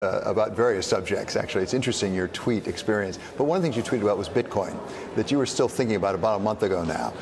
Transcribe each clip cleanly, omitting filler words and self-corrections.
about various subjects, actually. It's interesting, your tweet experience. But one of the things you tweeted about was Bitcoin, that you were still thinking about a month ago now.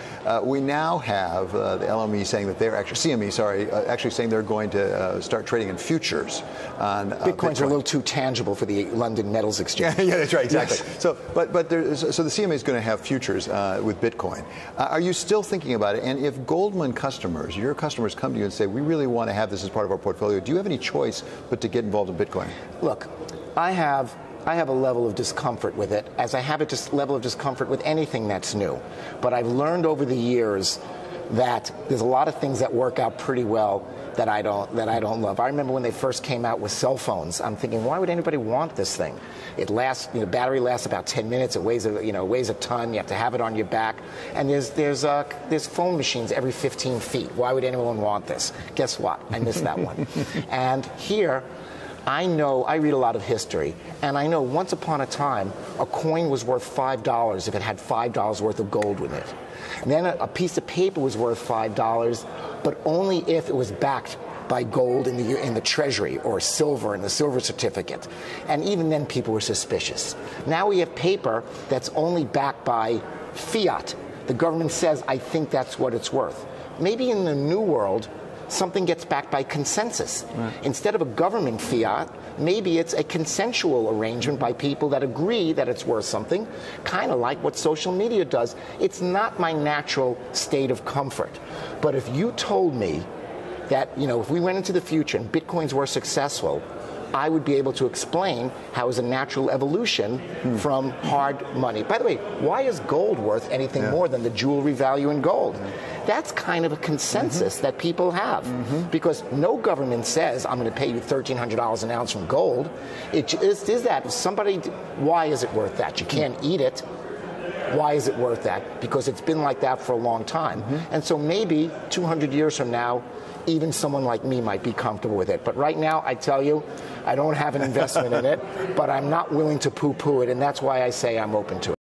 We now have the LME saying that they're actually, CME, sorry, actually saying they're going to start trading in futures on Bitcoins are a little too tangible for the London Metals Exchange. Yeah, that's right, exactly. Yes. So the CME is going to have futures with Bitcoin. Are you still thinking about it? And if Goldman customers, your customers, come to you and say, we really want to have this as part of our portfolio, do you have any choice but to get involved in Bitcoin? Look, I have a level of discomfort with it, as I have a level of discomfort with anything that's new. But I've learned over the years that there's a lot of things that work out pretty well that I don't love. I remember when they first came out with cell phones, I'm thinking, why would anybody want this thing? It lasts, battery lasts about 10 minutes. It weighs a ton. You have to have it on your back. And there's phone machines every 15 feet. Why would anyone want this? Guess what? I missed that one. And here, I read a lot of history, and I know once upon a time, a coin was worth $5 if it had $5 worth of gold with it. And then a piece of paper was worth $5, but only if it was backed by gold in the treasury, or silver in the silver certificate. And even then, people were suspicious. Now we have paper that's only backed by fiat. The government says, I think that's what it's worth. Maybe in the new world, something gets backed by consensus. Right. Instead of a government fiat, maybe it's a consensual arrangement by people that agree that it's worth something, kind of like what social media does. It's not my natural state of comfort. But if you told me that, if we went into the future and Bitcoins were successful, I would be able to explain how it's a natural evolution from hard money. By the way, why is gold worth anything more than the jewelry value in gold? That's kind of a consensus that people have, because no government says, I'm going to pay you $1,300 an ounce from gold. It just is that. If somebody, why is it worth that? You can't eat it. Why is it worth that? Because it's been like that for a long time. And so maybe 200 years from now, even someone like me might be comfortable with it. But right now, I tell you, I don't have an investment in it, but I'm not willing to poo-poo it, and that's why I say I'm open to it.